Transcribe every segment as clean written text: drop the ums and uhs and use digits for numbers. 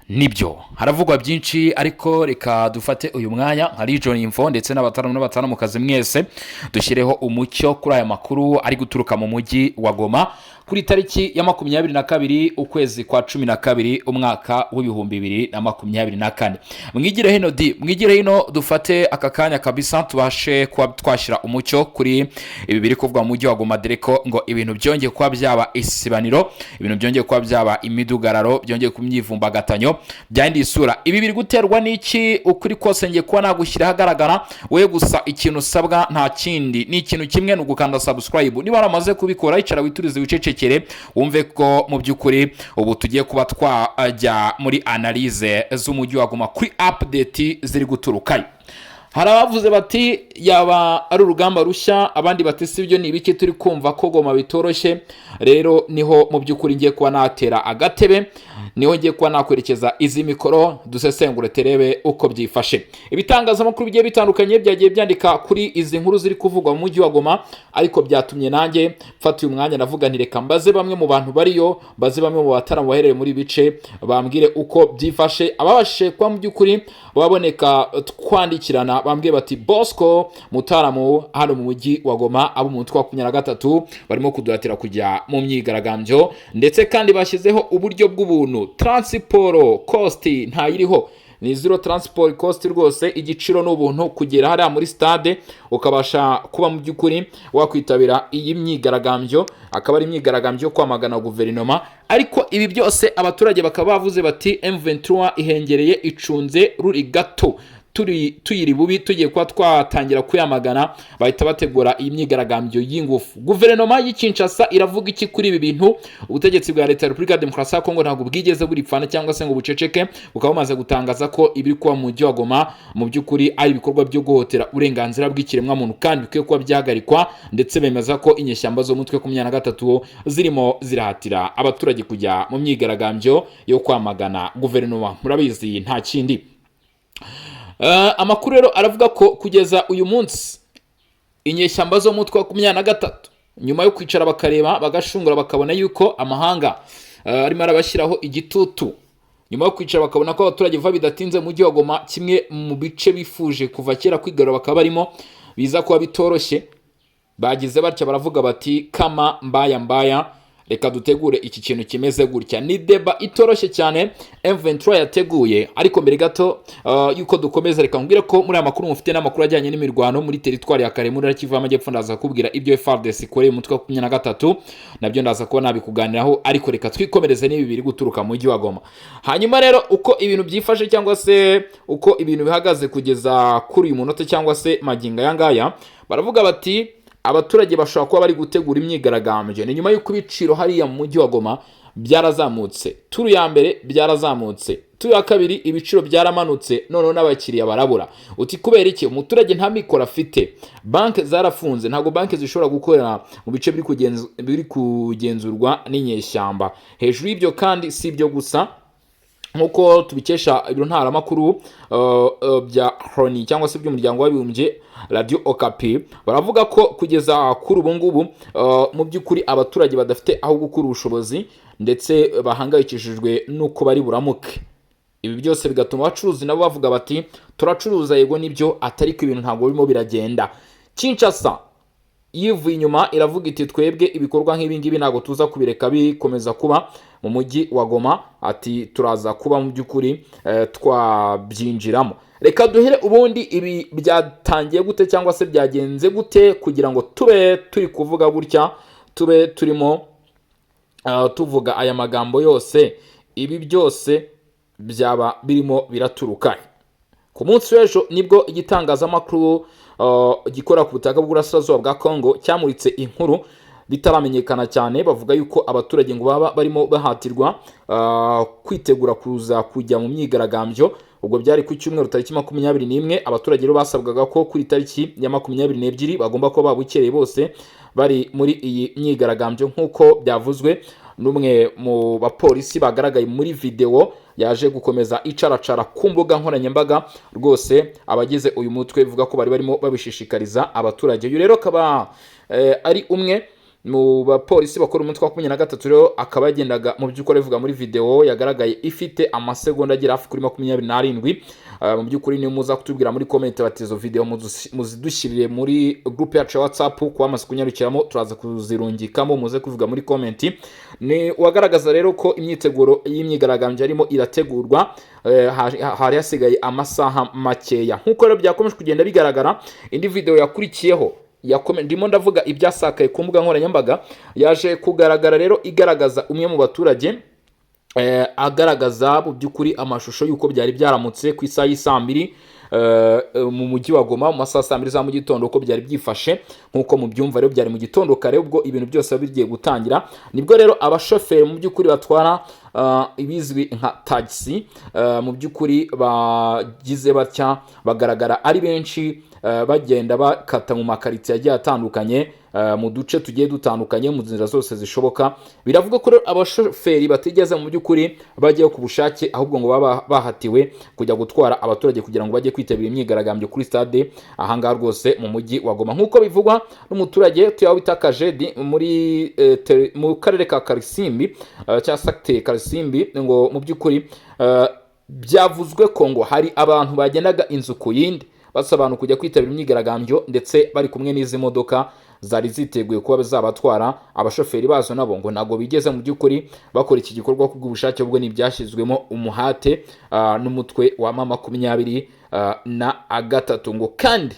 nibyo haravugwa byinshi ariko reka dufate uyu mwanya nka Region Info ndetse n'abatanu mu kazi mwese dushyireho umucyo kuri aya makuru ari guturuka mu mujyi wa Goma kuri tariki ya 22 ukwezi kwa 12 umwaka w'ibihumbi 2024. Mwigire hino dufate aka kanya kabisa tubashe kuba twashira umucyo kuri ibi biri kuvuga mu mujyi wa Goma dereko ngo ibintu byongeye kuba byaba isibaniro, ibintu byongeye kuba byaba imidugararo, byongeye kumyivumbagatanyo byandi isura. Ibi biri guterwa n'iki? Ukuri kose ngiye kuba nagushyira hagaragara, we gusa ikintu usabwa nta kindi ni ikintu kimwe no gukanda subscribe. Niba waramaze kubikora icara witurize wicecekere wumve ko mu byukuri ubu tugiye kuba twajya muri analyse z'umujyi wa Goma kuri update ziri guturukayo. Hari abavuze bati yaba ari urugamba rushya, abandi bati sibyo ni ibiki turi kumva ko Goma bitoroshye. Rero niho mu byukuri ngiye kuba natera agatebe, niho ngiye kuba nakwerekeza izi mikoro dusesengure terebe uko byifashe. Ibitangazamakuru bigiye bitandukanye byagiye byandika kuri izi nkuru ziri kuvugwa mu mujyi wa Goma, ariko byatumye nanjye mfata uyu mwanya navuga nti reka mbaze bamwe mu bantu bariyo, baze bamwe mu bataramu bahereye muri bice bambwire uko byifashe. Ababashe kwa mu byukuri baboneka twandikirana bambwiye bati Bosco Mutaramu hano mu mujyi wa Goma abo mu mutwe wa 23 barimo kuduhatira kujya mu myigaragambyo, ndetse kandi bashyizeho uburyo bw'ubuntu. Transport cost ntayiriho, ni zero transport cost rwose, igiciro n'ubuntu kugera hariya muri stade ukabasha kuba mu byukuri wakwitabira iyi myigaragambyo, akaba ari imyigaragambyo kwamagana guverinoma. Ariko ibi byose abaturage bakaba bavuze bati M23 ihengereye icunze ruri gato, tuyiri bubi tugiye kwa twatangira kuyamagana, bahita bategura iyi myigaragambyo y'ingufu. Guverinoma y'Kinshasa iravuga iki kuri ibi bintu? Ubutegetsi bwa leta ya Repubulika ya Demokarasi ya Kongo ntabwo bwigeze buripfana cyangwa se ngo buceceke, bukaba bumaze gutangaza ko ibiri kuba mu mujyi wa Goma mu byukuri ari ibikorwa byo guhotera uburenganzira bw'ikiremwa muntu kandi bikwiye kuba byahagarikwa, ndetse bemeza ko inyeshyamba zo mutwe 23 zirimo zirahatira abaturage kujya mu myigaragambyo yo kwamagana guverinoma. Murabizi nta kindi. Amakuru rero aravuga ko kugeza uyu munsi inyeshyamba zo mutwe 23 nyuma yo kwicara bakareba bagashungura bakabona yuko amahanga arimo arabashyiraho igitutu, nyuma yo kwicara bakabona ko abaturage vuba bidatinze mu mujyi wa Goma kimwe mu bice bifuje kuva kera kwigarura bakaba barimo biza kuba bitoroshye, bagize batya baravuga bati kama mbaya reka dutegure iki kintu kimeze gutya. Ni deba itoroshye cyane M23 yateguye, ariko mbere gato yuko dukomeza reka mbwire ko muri aya makuru mufite n'amakuru ajyanye n'imirwano muri teritwari ya Karemura Kivu y'Amajyepfo. Ndaza kubwira ibyo FARDC ikoreye umutwe wa 23 nabyo ndaza kuba nabikuganiraho, ariko reka twikomereze n'ibi biri guturuka mu mujyi wa Goma. Hanyuma rero uko ibintu byifashe cyangwa se uko ibintu bihagaze kugeza kuri uyu munota cyangwa se maginga yangaya, baravuga bati abaturage bashobora kuba bari gutegura imyigaragambyo ni nyuma y'uko ibiciro hariya mu mujyi wa Goma byarazamutse. Turu ya mbere byarazamutse, turu ya kabiri ibiciro byaramanutse, none n'abakiriya barabura. Uti kubera iki? Umuturage nta mikoro afite, banki zarafunze, ntago banki zishobora gukorera mu bice biri kugenzurwa n'inyeshyamba. Hejuru y'ibyo kandi si ibyo gusa, nkuko tubikesha ibiro ntaramakuru bya Kroni cyangwa se by'umuryango w'abibumbye Radio Okapi, baravuga ko kugeza kuri ubu ngubu mu byukuri abaturage badafite aho gukura ubushobozi, ndetse bahangayikishijwe nuko bari buramuke. Ibi byose bigatuma abacuruzi nabo bavuga bati turacuruza yego nibyo, atari ko ibintu ntabwo birimo biragenda. Kinshasa yivuye inyuma iravuga iti twebwe ibikorwa nk'ibi ngibi ntabwo tuza kubireka bikomeza kuba mu mujyi wa Goma, ati turaza kuba mu byukuri twabyinjiramo. Reka duhere ubundi ibi byatangiye gute cyangwa se byagenze gute kugira ngo tube turi kuvuga gutya, tube turimo tuvuga aya magambo yose. Ibi byose byaba birimo biraturuka ku munsi w'ejo nibwo igitangazamakuru gikora ku butaka bw'Uburasirazuba bwa Kongo cyamuritse inkuru bitaramenyekana cyane, bavuga yuko abaturage ngo baba barimo bahatirwa kwitegura kuza kujya mu myigaragambyo. Ubwo byari ku cyumweru tariki 21, abaturage rero basabwaga ko kuri tariki ya 22 bagomba kuba babukereye bose bari muri iyi myigaragambyo, nk'uko byavuzwe n'umwe mu bapolisi bagaragaye muri video yaje gukomeza icaracara ku mbuga nkoranyambaga. Rwose abagize uyu mutwe bivuga ko bari barimo babishishikariza abaturage. Uyu rero akaba ari umwe mu bapolisi bakora umutwe wa 23 rero akaba yagendaga mu by'ukuri bivuga muri video yagaragaye ifite amasegonda agera hafi kuri 27. Mu by'ukuri ni muza kutubwira muri comment bati izo video muzidushyirire muri group yacu ya WhatsApp kwa maze kunyarukiramo turaza kuzirungikamo muze kuvuga muri comment. Ni wagaragaza rero ko imyiteguro y'imyigaragambyo arimo irategurwa, hari hasigaye amasaha makeya nkuko rero byakomeje kugenda bigaragara. Indi video yakurikiyeho ndimo ndavuga ibyasakaye ku mbuga nkoranyambaga yaje kugaragara rero igaragaza umwe mu baturage agaragaza mu by'ukuri amashusho y'uko byari byaramutse ku isaha y'isambiri mu mujyi wa Goma mu masaha 2 za mu gitondo uko byari byifashe nkuko mu byumva rero byari mu gitondo kare ubwo ibintu byose bigiye gutangira. Nibwo rero abashoferi mu by'ukuri batwara ibizwi nka taxi mu by'ukuri bagize batya bagaragara ari benshi bagenda bakata mu makariti yagiye atandukanye mu duce tugiye dutandukanye mu nzira zose zishoboka. Biravuga ko abashoferi batigeze mu by'ukuri bagiye ku bushake ahubwo ngo baba bahatiwe kujya gutwara abaturage kugira ngo bajye kwitabira imyigaragambyo kuri stade ahangaha rwose mu mujyi wa Goma nkuko bivugwa n'umuturage tuyawita Kajedi mu karere ka Karisimbi cya secteur Karisimbi ngo mu by'ukuri byavuzwe ko ngo hari abantu bagendaga inzu ku yindi basaba abantu kujya kwitabira imyigaragambyo ndetse bari kumwe n'izi modoka zari ziteguye kuba zabatwara. Abashoferi bazo nabo ngo nago bigeze mu by'ukuri bakora iki gikorwa kubw'ubushake bwo nibyashyizwemo umuhate n'umutwe wa M23 ngo kandi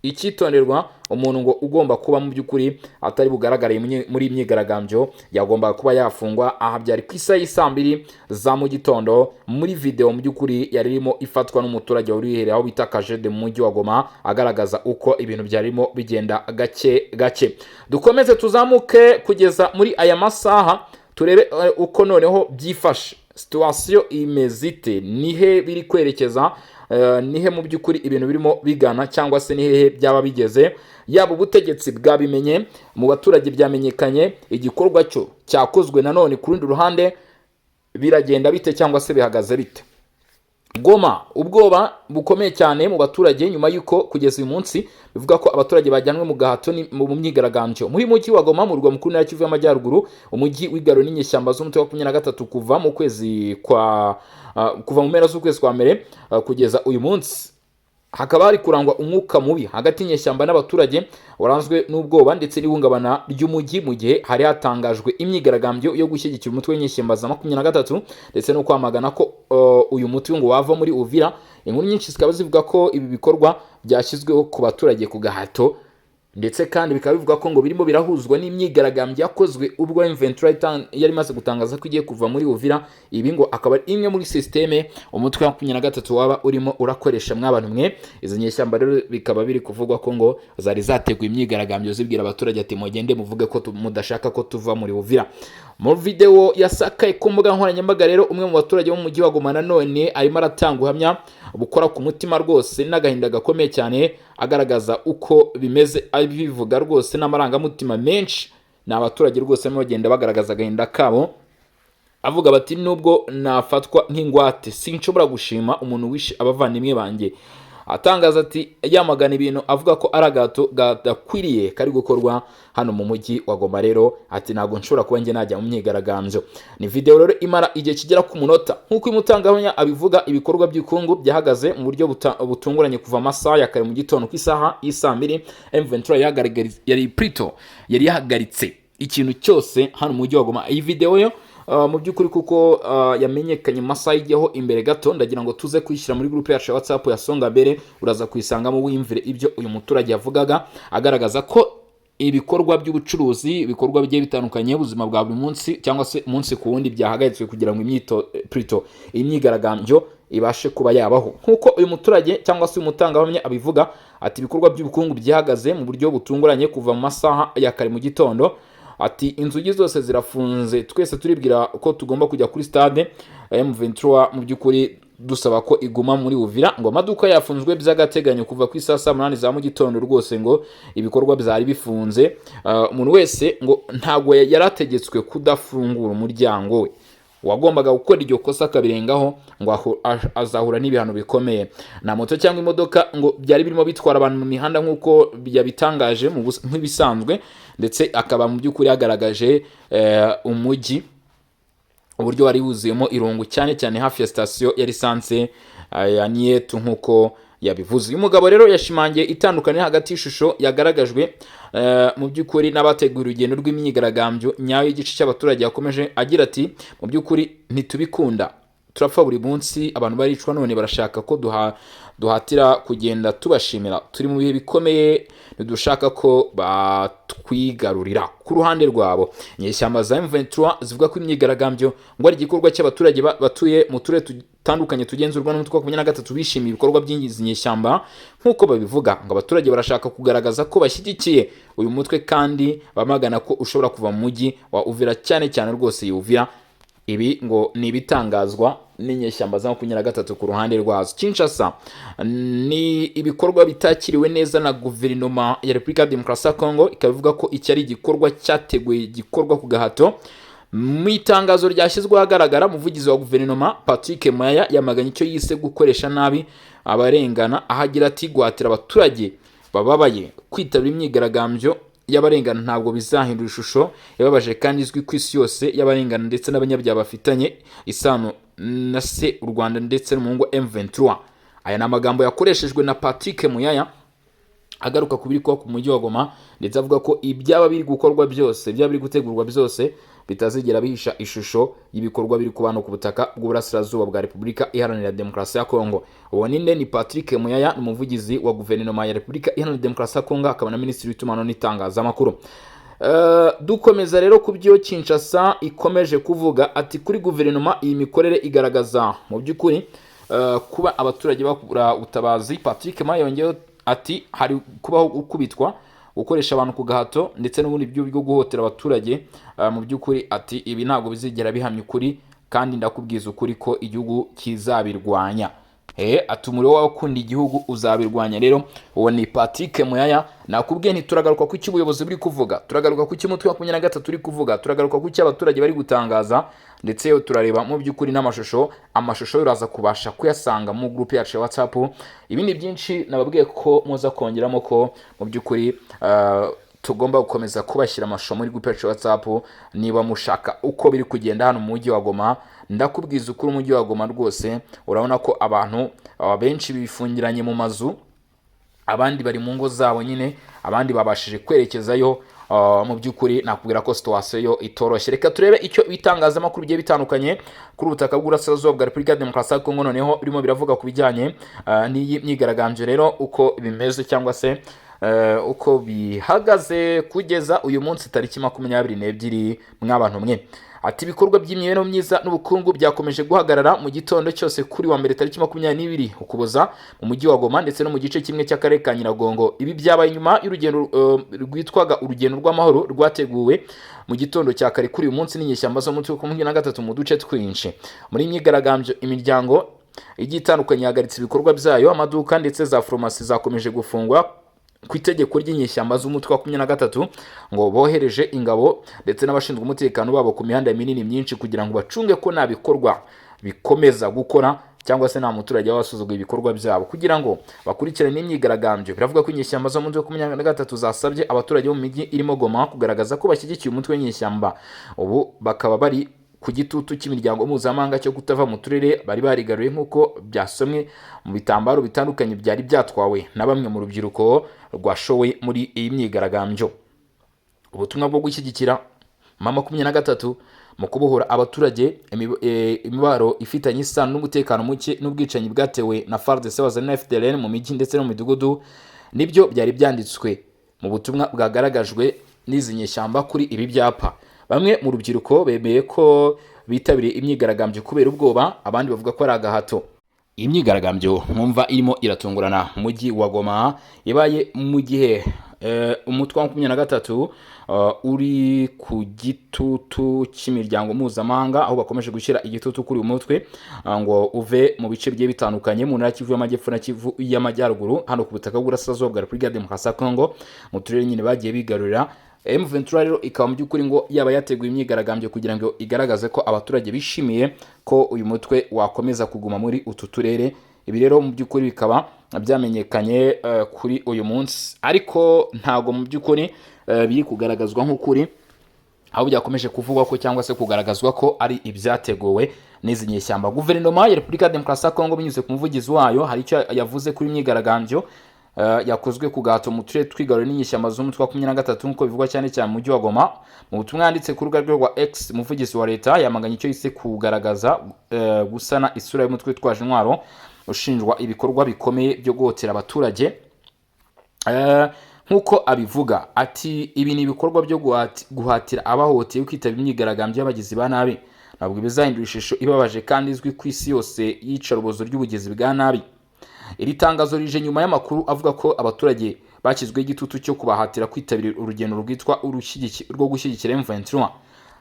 icyitonderwa umuntu ngo ugomba kuba mu by'ukuri atari bugaragare muri imyigaragambyo yagomba kuba yafungwa. Aha byari ku isaha y'isambiri za mu gitondo muri video mu by'ukuri yari irimo ifatwa n'umuturage wari aho bita Kajede mu mujyi wa Goma agaragaza uko ibintu byarimo bigenda gake gake. Dukomeze tuzamuke kugeza muri aya masaha turebe uko noneho byifashe situation imezite nihe biri kwerekeza nihe mu by'ukuri ibintu birimo bigana cyangwa se nihe byaba bigeze. Yaba ubutegetsi bwabimenye mu baturage byamenyekanye igikorwa cyo cyakozwe nanone ku rundi ruhande biragenda bite cyangwa se bihagaze bite. Goma ubwoba bukomeye cyane mu baturage nyuma yuko kugeza uyu munsi bivuga ko abaturage bajyanwe mu gahato mu myigaragambyo muri mujyi wa Goma mu rwa mukuru na Kivu y'Amajyaruguru umujyi w'igaro n'inyeshyamba z'umutwe wa 23 kuva mu kwezi kwa kuva mu mpera z'ukwezi kwa mbere kugeza uyu munsi hakaba hari kurangwa umwuka mubi hagati y'inyeshyamba n'abaturage waranzwe n'ubwoba ndetse n'ihungabana ry'umujyi mu gihe hari hatangajwe imyigaragambyo yo gushyigikira umutwe w'inyeshyamba za 23 ndetse no kwamagana ko uyu mutwe ngo wava muri Uvira. Inkuru nyinshi zikaba zivuga ko ibi bikorwa byashyizweho ku baturage ku gahato ndetse kandi bikaba bivuga ko ngo birimo birahuzwa n'imyigaragambyo yakozwe ubwo M23 yari maze gutangaza ko igiye kuva muri Uvira. Ibi ngo akaba imwe muri systeme umutwe wa 23 waba urimo urakoresha mw'abantu mwe. Izo nyeshyamba rero bikaba biri kuvugwa ko ngo zari zateguye imyigaragambyo zibwira abaturage ati mugende muvuge ko mudashaka ko tuva muri Uvira. Mu video yasakaye ku mbuga nkoranyambaga rero umwe mu baturage bo mu mujyi wa Goma nanone arimo aratanga ubuhamya bukora ku mutima rwose n'agahinda gakomeye cyane agaragaza uko bimeze abivuga rwose n'amarangamutima menshi. Ni abaturage rwose bagenda bagaragaza agahinda kabo avuga bati nubwo nafatwa nk'ingwate sinshobora gushima umuntu wishe abavandimwe banjye. Atangaza ati yamagana ibintu avuga ko aragato gadakwiriye kari gukorwa hano mu mujyi wa Goma rero ati nago nshobora kuba nge najya mu myigaragambyo. Ni video rero imara igihe kigera ku munota nkuko imutangahanya abivuga ibikorwa by'ukungu byahagaze mu buryo butunguranye kuva amasaha ya kare mu gitondo ku isaha y'isambiri M23 yari yahagaritse ikintu cyose hano mu mujyi wa Goma. Iyi video yo mu by'ukuri kuko yamenyekanye mu masaha y'ijyaho imbere gato ndagira ngo tuze kwishyira muri groupe yacu ya WhatsApp ya Songa Mbere uraza kuyisangamo wimvire ibyo uyu muturage yavugaga agaragaza ko ibikorwa by'ubucuruzi ibikorwa bigiye bitandukanye ubuzima bwa buri munsi cyangwa se umunsi ku wundi byahagaritswe kugira ngo imyigaragambyo ibashe kuba yabaho. Nkuko uyu muturage cyangwa se umutangabuhamya abivuga ati ibikorwa by'ubukungu byahagaze mu buryo butunguranye kuva mu masaha ya kare mu gitondo. Ati inzugi zose zirafunze twese turibwira ko tugomba kujya kuri stade M23 mu by'ukuri dusaba ko iguma muri Uvira ngo amaduka yafunzwe by'agateganyo kuva ku isaha 8 za mu gitondo rwose ngo ibikorwa byari bifunze. Umuntu wese ngo ntago yarategetswe kudafungura umuryango we uwagombaga gukora iryo kosa akabirengaho ngo azahura n'ibihano bikomeye. Na moto cyangwa imodoka ngo byari birimo bitwara abantu mu mihanda nk'uko yabitangaje nk'ibisanzwe, ndetse akaba mu by'ukuri yagaragaje umujyi uburyo wari wuzuyemo irungu, cyane cyane hafi ya sitasiyo ya lisansi ya Nieto nk'uko yabivuze. Uyu mugabo rero yashimangiye itandukanye hagati y'ishusho yagaragajwe mu by'ukuri n'abateguye urugendo rw'imyigaragambyo nyayo y'igice cy'abaturage. Yakomeje agira ati mu by'ukuri ntitubikunda, turapfa buri munsi, abantu baricwa, none barashaka ko duhatira kugenda tubashimira. Turi mu bihe bikomeye, ntidushaka ko batwigarurira. Ku ruhande rwabo inyeshyamba za M23 zivuga ko imyigaragambyo ngo ari igikorwa cy'abaturage batuye mu turere dutandukanye tugenzurwa n'umutwe wa 23 bishimiye ibikorwa by'ingizi nyeshyamba nk'uko babivuga. Ngo abaturage barashaka kugaragaza ko bashyigikiye uyu mutwe kandi bamagana ko ushobora kuva mu mujyi wa Uvira, cyane cyane rwose Uvira. Ibi ngo ni ibitangazwa n'inyeshyamba za 23 ku ruhande rwazo. Kinshasa ni ibikorwa bitakiriwe neza na guverinoma ya Repubulika ya Demokarasi ya Kongo, ikavuga ko iki ari igikorwa cyateguye, igikorwa ku gahato. Mu itangazo ryashyizwe ahagaragara, umuvugizi wa guverinoma Patrick Muyaya yamaganye icyo yise gukoresha nabi abarengana, ahagira ati guhatira abaturage bababaye kwitabira imyigaragambyo y'abarengana ntabwo bizahindura ishusho yababaje kandi izwi ku isi yose y'abarengana ndetse n'abanyabyaha bafitanye isano na se u Rwanda ndetse n'umuhungu M23. Aya ni amagambo yakoreshejwe na Patrick Muyaya agaruka ku biri kuba ku mujyi wa Goma, ndetse avuga ko ibyaba biri gukorwa byose, byaba biri gutegurwa byose bitazigera bihisha ishusho y'ibikorwa biri kubana ku butaka bw'uburasirazuba bwa Repubulika Iharanira Demokarasi ya Kongo. Uwo ni Patrick Muyaya, umuvugizi wa guverinoma ya Repubulika Iharanira Demokarasi ya Kongo, akaba na minisitiri w'itumanaho n'itangazamakuru. Dukomeza rero ku byo Kinshasa ikomeje kuvuga ati kuri guverinoma iyi mikorere igaragaza mu by'ukuri kuba abaturage bakura utabazi. Patrick Muyaya yongeyeho ati hari kubaho ukubitwa, gukoresha abantu ku gahato ndetse n'ubundi byo guhotera abaturage. Mu by'ukuri ati ibi ntabwo bizigera bihamya ukuri kandi ndakubwiza ukuri ko igihugu kizabirwanya. Ati umuriro w'abakunda igihugu uzabirwanya. Rero uwo ni Patrick Muyaya. Nakubwiye ntituragaruka ku cy'ubuyobozi buri kuvuga, turagaruka ku cy'umutwe wa 23 turi kuvuga, turagaruka ku cy'abaturage bari gutangaza, ndetse yo turareba mu by'ukuri n'amashusho. Amashusho uraza kubasha kuyasanga mu group yacu ya WhatsApp. Ibindi byinshi nababwiye ko muza kongeramo ko mu by'ukuri tugomba gukomeza kubashyira amashusho muri group yacu ya WhatsApp. Niba mushaka uko biri kugenda hano mu mujyi wa Goma, ndakubwiza ukuri umujyi wa Goma rwose urabona ko abantu benshi bifungiranye mu mazu, abandi bari mu ngo zabo nyine, abandi babashije kwerekezayo. Mu by'ukuri nakubwira ko situation yo itoroshye. Reka turebe icyo bitangazamakuru bigiye bitandukanye kuri ubutaka bw'Uburasirazuba bwa Repubulika ya Demokarasi ya Kongo noneho birimo biravuga ku bijyanye n'iyi myigaragambyo rero uko bimeze cyangwa se uko bihagaze kugeza uyu munsi tariki 22 mw'abantu mwe. Ati ibikorwa by'imibereho myiza n'ubukungu byakomeje guhagarara mu gitondo cyose kuri wa mbere tariki 22 Ukuboza mu mujyi wa Goma ndetse no mu gice kimwe cy'akarere ka Nyiragongo. Ibi byabaye nyuma y'urugendo rwitwaga urugendo rw'amahoro rwateguwe mu gitondo cya kare kuri uyu munsi n'inyeshyamba zo mu mutwe wa 23 mu duce twinshi. Muri imyigaragambyo imiryango igiye itandukanye yahagaritse ibikorwa byayo, amaduka ndetse za farumasi zakomeje gufungwa ku itegeko ry'inyeshyamba z'umutwe wa 23 ngo bohereje ingabo ndetse n'abashinzwe umutekano babo ku mihanda minini myinshi kugira ngo bacunge ko nta bikorwa bikomeza gukora cyangwa se nta muturage wasuzuguye ibikorwa byabo kugira ngo bakurikirane n'imyigaragambyo. Biravuga ko inyeshyamba zo mu mutwe wa 23 zasabye abaturage bo mu mijyi irimo Goma kugaragaza ko bashyigikiye umutwe w'inyeshyamba. Ubu bakaba bari ku gitutu cy'imiryango mpuzamahanga cyo kutava mu turere bari barigaruye nk'uko byasomwe mu bitambaro bitandukanye byari byatwawe na bamwe mu rubyiruko rwashowe muri iyi myigaragambyo. Ubutumwa bwo gushyigikira mama 23 mu kubohora abaturage imibaro ifitanye isano n'umutekano muke n'ubwicanyi bwatewe na FARDC na FDLR mu mijyi ndetse no mu midugudu nibyo byari byanditswe mu butumwa bwagaragajwe n'izi nyeshyamba kuri ibi byapa. Bamwe mu rubyiruko bemeye ko bitabiriye imyigaragambyo kubera ubwoba, abandi bavuga ko ari agahato. Imyigaragambyo mwumva irimo iratungurana mu mujyi wa Goma yabaye mu gihe umutwe wa 23 uri ku gitutu cy'imiryango mpuzamahanga aho bakomeje gushyira igitutu kuri uyu mutwe ngo uve mu bice bigiye bitandukanye mu ntara Kivu y'Amajyepfo na Kivu y'Amajyaruguru hano ku butaka bw'Uburasirazuba bwa Repubulika ya Demokarasi ya Kongo mu turere nyine bagiye bigarurira M23 rero ikaba mu by'ukuri ngo yaba yateguye imyigaragambyo kugira ngo igaragaze ko abaturage bishimiye ko uyu mutwe wakomeza kuguma muri utu turere. Ibi rero mu by'ukuri bikaba byamenyekanye kuri uyu munsi, ariko ntago mu by'ukuri biri kugaragazwa nk'ukuri, aho byakomeje kuvugwa ko cyangwa se kugaragazwa ko ari ibyateguwe n'izi nyeshyamba. Guverinoma ya Repubulika ya Demokarasi ya Kongo binyuze ku muvugizi wayo hari icyo yavuze kuri imyigaragambyo yakozwe ku gahato mu turere twigaruriwe n'inyeshyamba z'umutwe wa 23 nk'uko bivugwa cyane cyane mu mujyi wa Goma. Mu butumwa yanditse ku rubuga rwa X, umuvugizi wa leta yamaganye icyo yise kugaragaza gusana isura y'umutwe witwaje intwaro ushinjwa ibikorwa bikomeye byo guhotera abaturage. Nk'uko abivuga ati ibi ni ibikorwa byo guhatira abahoteye kwitaba imyigaragambyo y'abagizi ba nabi, ntabwo bizahindura ishusho ibabaje kandi izwi ku isi yose y'icarubozo ry'ubugizi bwa nabi. Iri tangazo rije nyuma y'amakuru avuga ko abaturage bakizweho igitutu cyo kubahatira kwitabira urugendo rwitwa rwo gushyigikira M23.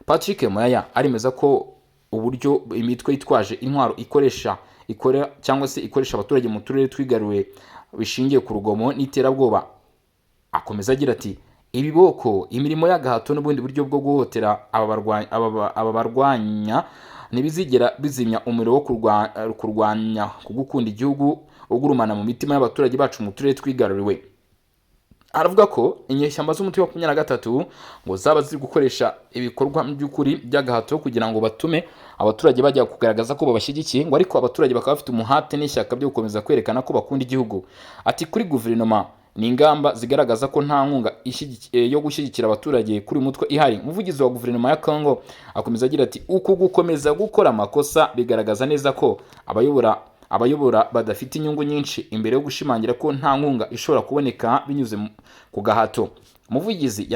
Patrick Moyaya aremeza ko uburyo imitwe yitwaje intwaro ikoresha abaturage mu turere twigaruwe bishingiye ku rugomo n'iterabwoba. Akomeza agira ati ibiboko, imirimo y'agahato n'ubundi buryo bwo guhotera aba barwanya ntibizigera bizimya umuriro wo kurwanya kugukunda igihugu ugurumana mu mitima y'abaturage bacu mu turere twigaruriwe. Aravuga ko inyeshyamba z'umutwe wa 23 ngo zaba ziri gukoresha ibikorwa by'ukuri by'agahato kugira ngo batume abaturage bajya kugaragaza ko babashyigikiye, ngo ariko abaturage bakaba bafite umuhate n'ishyaka byo gukomeza kwerekana ko bakunda igihugu. Ati kuri guverinoma ni ingamba zigaragaza ko nta nkunga yo gushyigikira abaturage kuri umutwe ihari. Umuvugizi wa guverinoma ya Kongo akomeza agira ati uku gukomeza gukora amakosa bigaragaza neza ko abayobora badafite inyungu nyinshi imbere yo gushimangira ko nta nkunga ishobora kuboneka binyuze ku gahato. Umuvugizi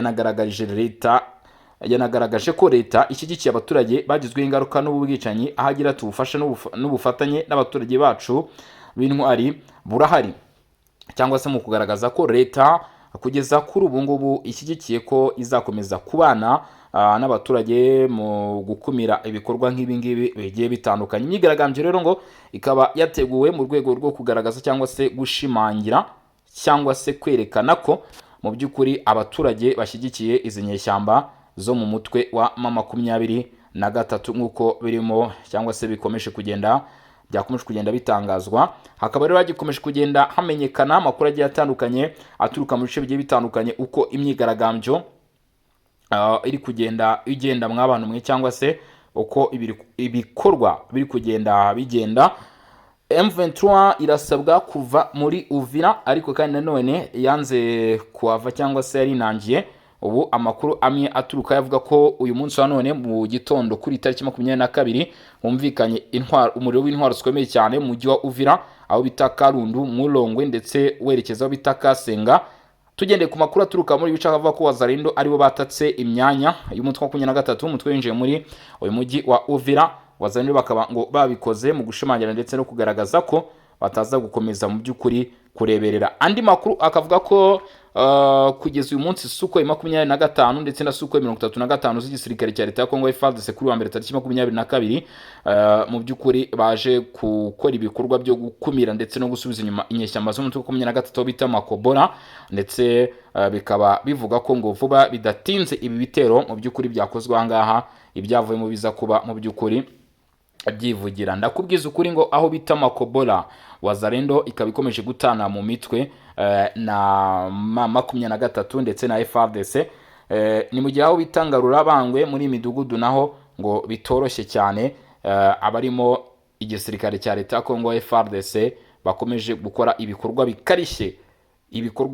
yanagaragaje ko leta ishyigikiye abaturage bagizweho ingaruka n'ubu bwicanyi, aho agira ati ubufasha n'ubufatanye n'abaturage bacu b'intwari burahari, cyangwa se mu kugaragaza ko leta kugeza kuri ubu ngubu ishyigikiye ko izakomeza kubana n'abaturage mu gukumira ibikorwa nk'ibi ngibi bigiye bitandukanye. Imyigaragambyo rero ngo ikaba yateguwe mu rwego rwo kugaragaza cyangwa se gushimangira cyangwa se kwerekana ko mu by'ukuri abaturage bashyigikiye izi nyeshyamba zo mu mutwe wa M23 nk'uko birimo cyangwa se byakomeje kugenda bitangazwa. Hakaba rero hagikomeje kugenda hamenyekana amakuru agiye atandukanye aturuka mu bice bigiye bitandukanye uko imyigaragambyo iri kugenda igenda mw'abantu mwe, cyangwa se uko ibikorwa biri kugenda bigenda. M23 irasabwa kuva muri Uvira, ariko kandi nanone yanze kuhava cyangwa se yarinangiye. Ubu amakuru amwe aturuka yavuga ko uyu munsi wa none mu gitondo kuri tariki 22 humvikanye umuriro w'intwaro zikomeye cyane mu mujyi wa Uvira, aho bita Karundu, Mulongwe ndetse werekeza aho bita Kasenga. Tugendeye ku makuru aturuka muri bice avuga ko Wazalendo aribo batatse imyanya y'umutwe wa 23 umutwe winjiye muri uyu mujyi wa Uvira. Wazalendo bakaba ngo babikoze mu gushimangira ndetse no kugaragaza ko bataza gukomeza mu by'ukuri kureberera. Andi makuru akavuga ko kugeza uyu munsi Sukhoi 25 ndetse na Sukhoi 35 z'igisirikare cya leta ya Kongo FARDC kuri wa mbere tariki 22 mu by'ukuri baje gukora ibikorwa byo gukumira ndetse no gusubiza inyuma inyeshyamba z'umutwe wa 23 bita Makobora, ndetse bikaba bivuga ko ngo vuba bidatinze ibi bitero mu by'ukuri byakozwe ahangaha ibyavuye mu biza kuba mu by'ukuri byivugira. Ndakubwiza ukuri ngo aho bita Makobora Wazalendo ikaba ikomeje gutana mu mitwe na M23 ndetse na FARDC. Ni mu gihe aho bitangarura bangwe muri imidugudu naho ngo bitoroshye cyane, abarimo igisirikare cya leta ya Kongo FARDC bakomeje gukora ibikorwa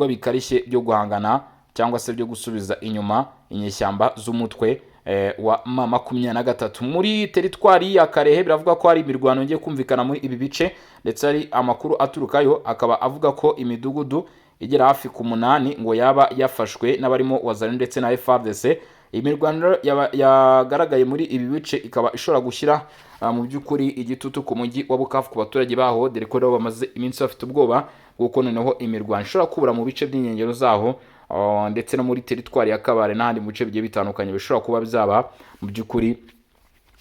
bikarishye byo guhangana cyangwa se byo gusubiza inyuma inyeshyamba z'umutwe wa M23 muri teritwari ya Karehe. Biravuga ko hari imirwano ngiye kumvikana muri ibi bice, ndetse hari amakuru aturukayo akaba avuga ko imidugudu igera hafi ku 8 ngo yaba yafashwe n'abarimo Wazalendo ndetse na FARDC. Imirwano yagaragaye muri ibi bice ikaba ishobora gushyira mu by'ukuri igitutu ku mujyi wa Bukavu ku baturage baho, dore ko bamaze iminsi bafite ubwoba kuko noneho imirwano ishobora kubura mu bice by'inkengero zaho, ndetse no muri teritwari ya Kabare n'ahandi mu bice bigiye bitandukanye bishobora kuba byaba mu by'ukuri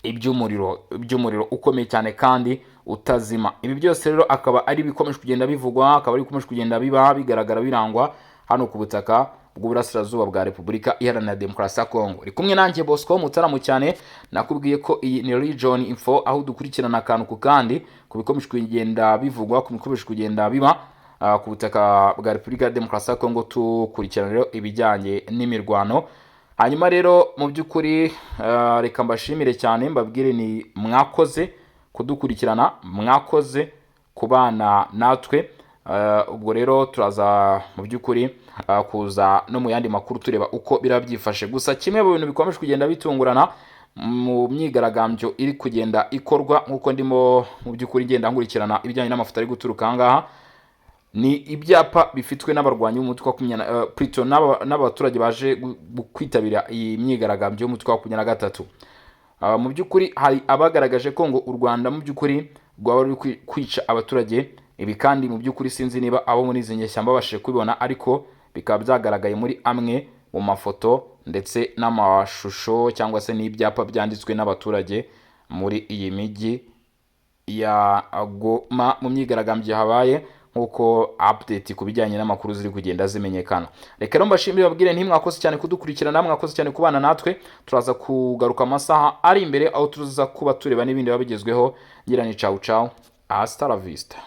iby'umuriro ukomeye cyane kandi utazima. Ibi byose rero akaba ari bikomeje kugenda bivugwa, akaba ari bikomeje kugenda bigaragara birangwa hano ku butaka bw'uburasirazuba bwa Repubulika Iharanira Demokarasi ya Kongo. Uri kumwe nanjye Bosco Mutaramu cyane, nakubwiye ko iyi ni Region Info, aho dukurikirana akantu ku kandi ku bikomeje kugenda bivugwa, ku bikomeje kugenda biba ku butaka bwa Repubulika ya Demokarasi ya Kongo, tukurikirana rero ibijyanye n'imirwano. Hanyuma rero mu by'ukuri reka mbashimire cyane, mbabwire ni mwakoze kudukurikirana, mwakoze kubana natwe. Ubwo rero turaza mu by'ukuri kuza no mu yandi makuru tureba uko birabyifashe. Gusa kimwe mu bintu bikomeje kugenda bitungurana mu myigaragambyo iri kugenda ikorwa, nk'uko ndimo mu by'ukuri ngenda nkurikirana ibijyanye n'amafoto ari guturuka ahangaha, ni ibyapa bifitwe n'abarwanyi b'umutwe wa Plutôt n'abaturage baje kwitabira iyi myigaragambyo y'umutwe wa 23. Mu by'ukuri hari abagaragaje ko ngo u Rwanda mu by'ukuri rwaba ruri kwica abaturage. Ibi kandi mu by'ukuri sinzi niba abo muri izi nyeshyamba babashije kubibona, ariko bikaba byagaragaye muri amwe mu mafoto ndetse n'amashusho cyangwa se n'ibyapa byanditswe n'abaturage muri iyi mijyi ya Goma mu myigaragambyo habaye, nk'uko update ku bijyanye n'amakuru ziri kugenda zimenyekana. Reka rero mbashimire, babwire ntimwakoze cyane kudukurikirana, mwakoze cyane kubana natwe. Turaza kugaruka amasaha ari imbere aho tuza kuba tureba n'ibindi babigezweho. Ngira ni ciao ciao, hasta la vista.